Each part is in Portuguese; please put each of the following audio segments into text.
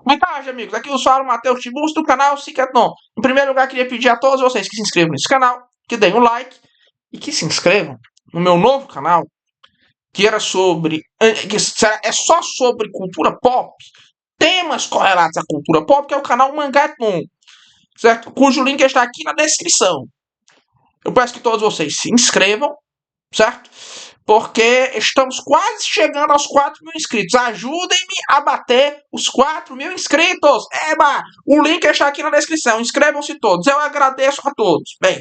Boa tarde, amigos. Aqui os fala o Matheus Tiburcio do canal Cicatron. Em primeiro lugar, queria pedir a todos vocês que se inscrevam nesse canal, que deem um like e que se inscrevam no meu novo canal, que era sobre. É só sobre cultura pop, temas correlatos à cultura pop, que é o canal Mangaton, certo? Cujo link está aqui na descrição. Eu peço que todos vocês se inscrevam, certo? Porque estamos quase chegando aos 4.000 inscritos. Ajudem-me a bater os 4.000 inscritos. Eba! O link está aqui na descrição. Inscrevam-se todos. Eu agradeço a todos. Bem,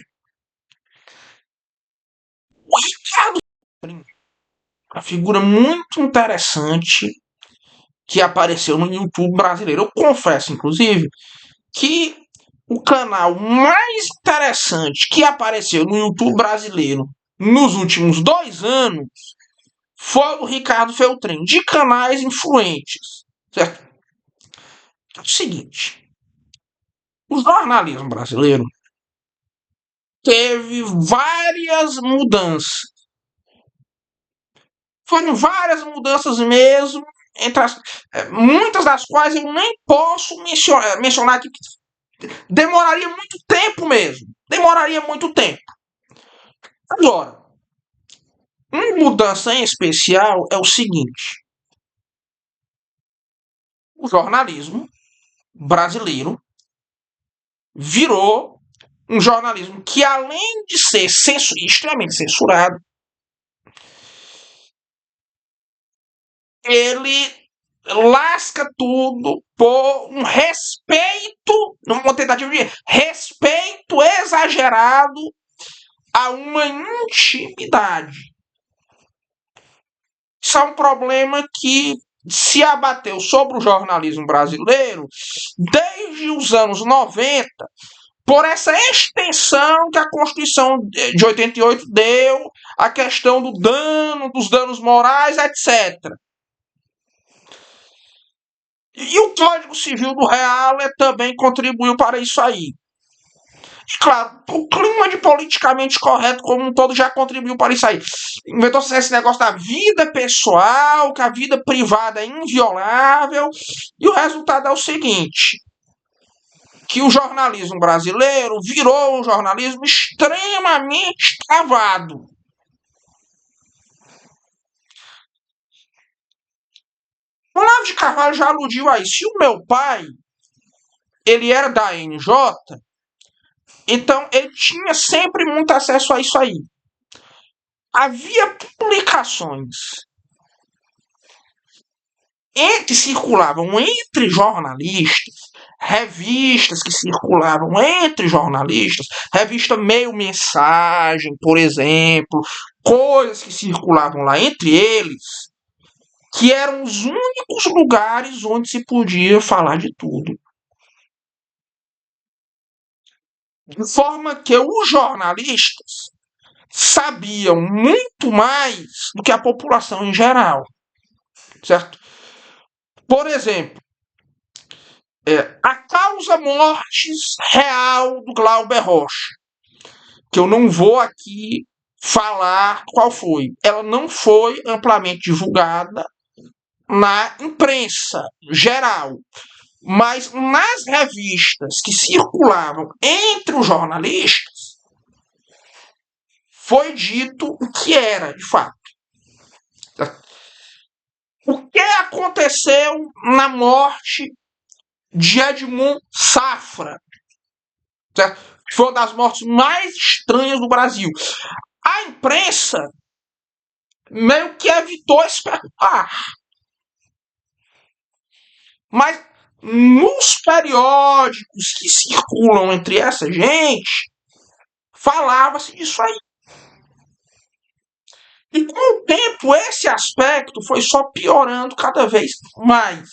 o Ricardo, uma figura muito interessante que apareceu no YouTube brasileiro. Eu confesso, inclusive, que o canal mais interessante que apareceu no YouTube brasileiro nos últimos 2 anos foi o Ricardo Feltrin, de canais influentes, certo? É o seguinte, o jornalismo brasileiro teve várias mudanças. Foram várias mudanças mesmo, muitas das quais eu nem posso mencionar aqui. Demoraria muito tempo mesmo. Demoraria muito tempo. Agora, uma mudança em especial é o seguinte: o jornalismo brasileiro virou um jornalismo que, além de ser extremamente censurado, ele lasca tudo por um respeito, numa tentativa de respeito exagerado a uma intimidade. Isso é um problema que se abateu sobre o jornalismo brasileiro desde os anos 90, por essa extensão que a Constituição de 88 deu à questão dos danos morais, etc. E o Código Civil do Real também contribuiu para isso aí. E, claro, o clima de politicamente correto como um todo já contribuiu para isso aí. Inventou-se esse negócio da vida pessoal, que a vida privada é inviolável. E o resultado é o seguinte: que o jornalismo brasileiro virou um jornalismo extremamente travado. O Olavo de Carvalho já aludiu a isso. Se o meu pai, ele era da NJ, então ele tinha sempre muito acesso a isso aí. Havia publicações que circulavam entre jornalistas, revistas que circulavam entre jornalistas, revista Meio Mensagem, por exemplo, coisas que circulavam lá entre eles, que eram os únicos lugares onde se podia falar de tudo. De forma que os jornalistas sabiam muito mais do que a população em geral, certo? Por exemplo, a causa mortis real do Glauber Rocha, que eu não vou aqui falar qual foi. Ela não foi amplamente divulgada na imprensa geral, mas nas revistas que circulavam entre os jornalistas, foi dito o que era, de fato. O que aconteceu na morte de Edmund Safra, certo? Que foi uma das mortes mais estranhas do Brasil. A imprensa meio que evitou especular. Mas nos periódicos que circulam entre essa gente, falava-se disso aí. E com o tempo, esse aspecto foi só piorando cada vez mais.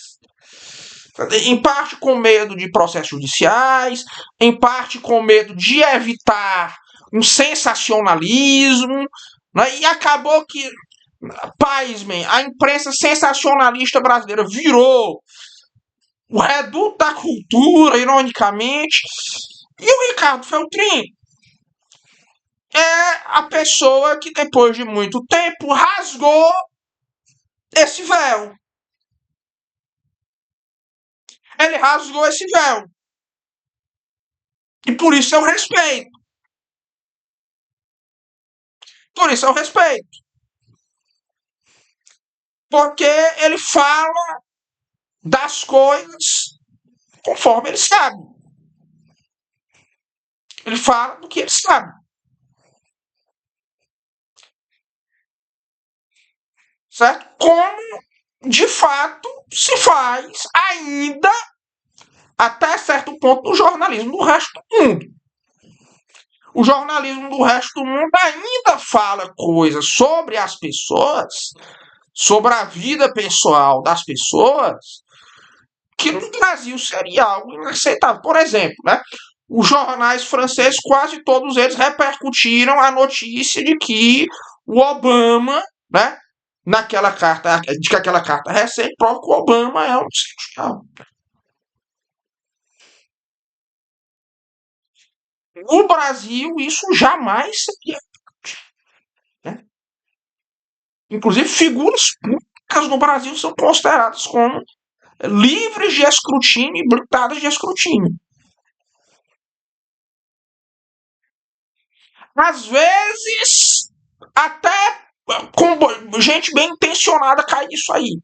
Em parte com medo de processos judiciais, em parte com medo de evitar um sensacionalismo, né? E acabou que, pasmem, a imprensa sensacionalista brasileira virou o reduto da cultura, ironicamente, e o Ricardo Feltrin é a pessoa que, depois de muito tempo, rasgou esse véu. Ele rasgou esse véu. E por isso eu respeito. Por isso eu respeito. Porque ele fala das coisas conforme ele sabe. Ele fala do que ele sabe. Certo? Como, de fato, se faz ainda, até certo ponto, no jornalismo do resto do mundo. O jornalismo do resto do mundo ainda fala coisas sobre as pessoas, sobre a vida pessoal das pessoas, que no Brasil seria algo inaceitável. Por exemplo, né, os jornais franceses, quase todos eles repercutiram a notícia de que o Obama, né, naquela carta, de que aquela carta recente prova que o Obama é um social. No Brasil, isso jamais seria. Né? Inclusive, figuras públicas no Brasil são consideradas como livres de escrutínio e blindadas de escrutínio. Às vezes, até com gente bem intencionada cai nisso aí.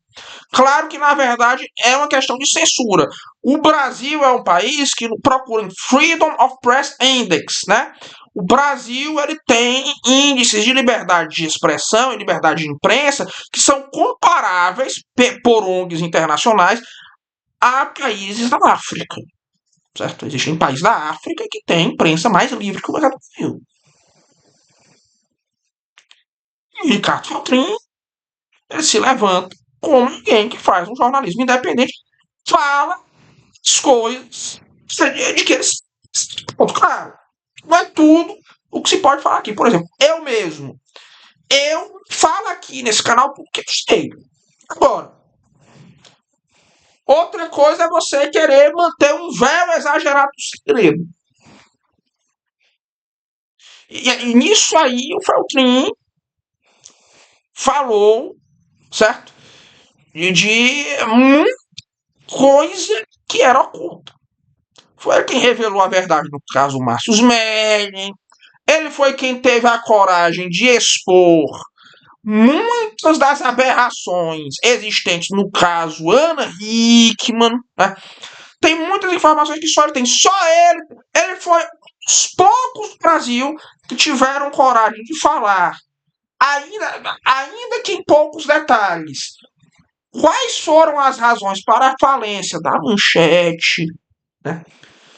Claro que, na verdade, é uma questão de censura. O Brasil é um país que procura Freedom of Press Index, né? O Brasil ele tem índices de liberdade de expressão e liberdade de imprensa que são comparáveis por ONGs internacionais a países da África, certo? Existem países da África que têm imprensa mais livre que o Brasil. E o Ricardo Feltrin ele se levanta como alguém que faz um jornalismo independente, fala as coisas de que eles. Ponto claro. Não é tudo o que se pode falar aqui. Por exemplo, eu mesmo. Eu falo aqui nesse canal porque eu sei. Agora, outra coisa é você querer manter um véu exagerado do segredo. E nisso aí o Feltrin falou, certo? De muita coisa que era oculta. Foi ele quem revelou a verdade no caso Márcio Smelling. Ele foi quem teve a coragem de expor muitas das aberrações existentes no caso Ana Hickman. Né? Tem muitas informações que só ele tem. Só ele foi os poucos do Brasil que tiveram coragem de falar, ainda que em poucos detalhes, quais foram as razões para a falência da Manchete, né?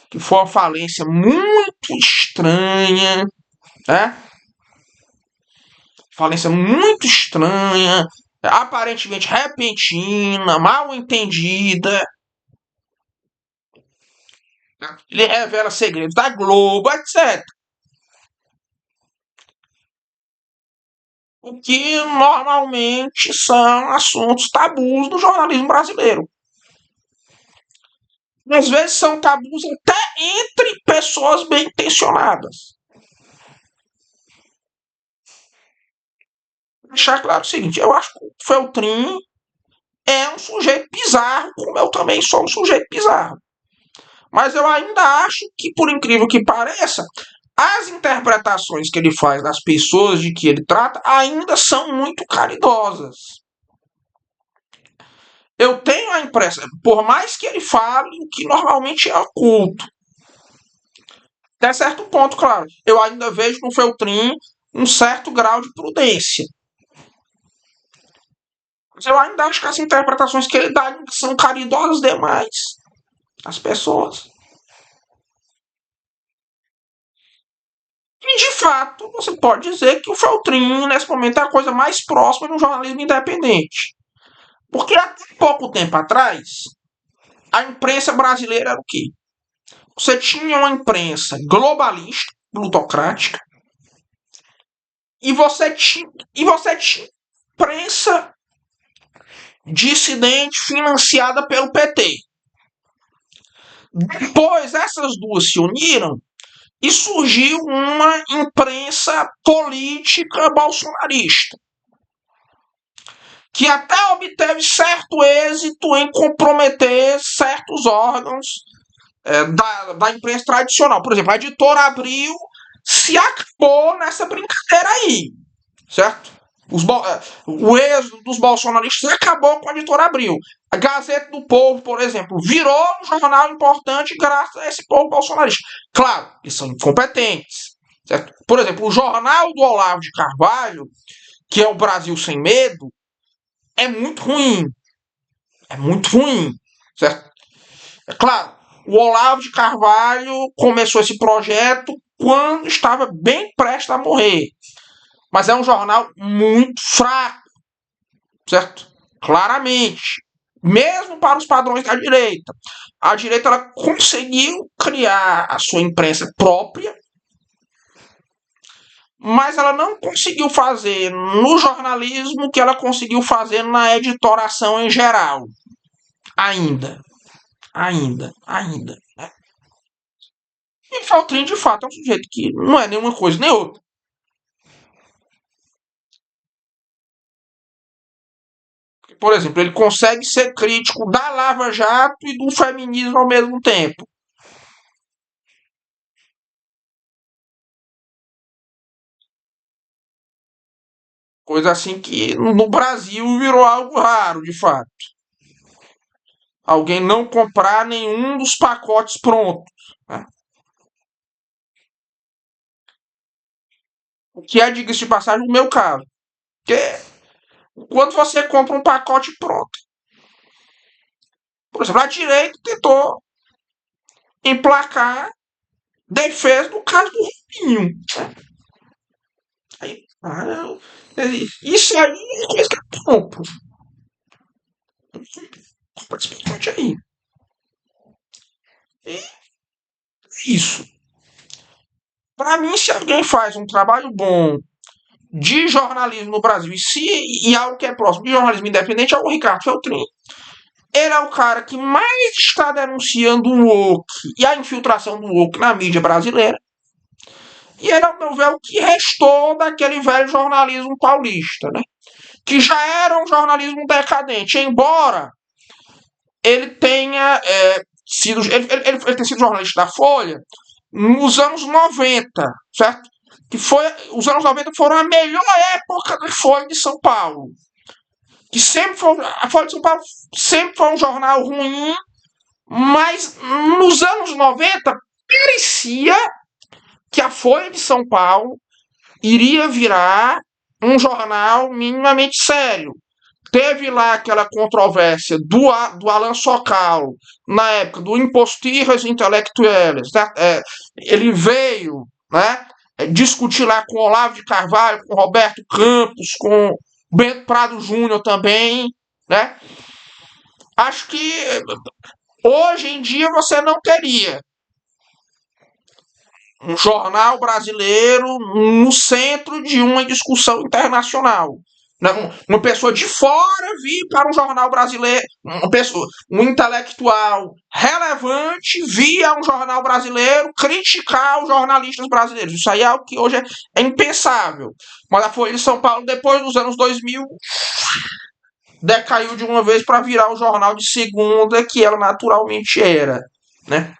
Que foi uma falência muito estranha, né? Falência muito estranha, aparentemente repentina, mal entendida. Ele revela segredos da Globo, etc. O que normalmente são assuntos tabus do jornalismo brasileiro. Às vezes são tabus até entre pessoas bem intencionadas. Deixar claro o seguinte, eu acho que o Feltrin é um sujeito bizarro, como eu também sou um sujeito bizarro. Mas eu ainda acho que, por incrível que pareça, as interpretações que ele faz das pessoas de que ele trata ainda são muito caridosas. Eu tenho a impressão, por mais que ele fale o que normalmente é oculto, até certo ponto, claro, eu ainda vejo no Feltrin um certo grau de prudência. Mas eu ainda acho que as interpretações que ele dá são caridosas demais às pessoas. E, de fato, você pode dizer que o Feltrin, nesse momento, é a coisa mais próxima de um jornalismo independente. Porque até pouco tempo atrás, a imprensa brasileira era o quê? Você tinha uma imprensa globalista, plutocrática, e você tinha imprensa dissidente financiada pelo PT. Depois, essas duas se uniram e surgiu uma imprensa política bolsonarista, que até obteve certo êxito em comprometer certos órgãos da imprensa tradicional. Por exemplo, a editora Abril se acabou nessa brincadeira aí, certo? O êxodo dos bolsonaristas acabou com a editora Abril. A Gazeta do Povo, por exemplo, virou um jornal importante graças a esse povo bolsonarista. Claro, eles são incompetentes. Certo? Por exemplo, o jornal do Olavo de Carvalho, que é o Brasil Sem Medo, é muito ruim. É muito ruim. Certo? É claro, o Olavo de Carvalho começou esse projeto quando estava bem prestes a morrer. Mas é um jornal muito fraco, certo? Claramente. Mesmo para os padrões da direita. A direita ela conseguiu criar a sua imprensa própria, mas ela não conseguiu fazer no jornalismo o que ela conseguiu fazer na editoração em geral. Ainda. Né? E Feltrin, de fato, é um sujeito que não é nenhuma coisa nem outra. Por exemplo, ele consegue ser crítico da Lava Jato e do feminismo ao mesmo tempo. Coisa assim que no Brasil virou algo raro, de fato. Alguém não comprar nenhum dos pacotes prontos. Né? O que é, diga-se de passagem, o meu caso. Porque quando você compra um pacote pronto, por exemplo, a direita tentou emplacar defesa do caso do Rubinho. Aí, isso aí é coisa que eu compro. Compra esse pacote aí. E isso. Para mim, se alguém faz um trabalho bom de jornalismo no Brasil e algo que é próximo de jornalismo independente é o Ricardo Feltrin. Ele é o cara que mais está denunciando o woke e a infiltração do woke na mídia brasileira. E ele, ao meu ver, é o que restou daquele velho jornalismo paulista, né? Que já era um jornalismo decadente, embora ele tenha sido. Ele tenha sido jornalista da Folha nos anos 90, certo? Que foi, os anos 90 foram a melhor época da Folha de São Paulo. Que sempre foi, a Folha de São Paulo sempre foi um jornal ruim, mas nos anos 90 parecia que a Folha de São Paulo iria virar um jornal minimamente sério. Teve lá aquela controvérsia do Alan Sokal, na época do Impostirras Intelectuais. Né? Ele veio, né, discutir lá com Olavo de Carvalho, com Roberto Campos, com Bento Prado Júnior também. Né? Acho que hoje em dia você não teria um jornal brasileiro no centro de uma discussão internacional. Uma pessoa de fora vir para um jornal brasileiro, um intelectual relevante via um jornal brasileiro criticar os jornalistas brasileiros. Isso aí é algo que hoje é impensável. Mas a Folha de São Paulo, depois dos anos 2000, decaiu de uma vez para virar o jornal de segunda que ela naturalmente era. Né?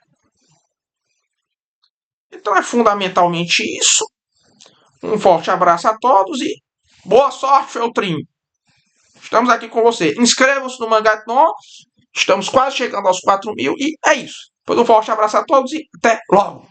Então é fundamentalmente isso. Um forte abraço a todos e boa sorte, Feltrin. Estamos aqui com você. Inscreva-se no Mangaton. Estamos quase chegando aos 4.000 e é isso. Pois um forte abraço a todos e até logo.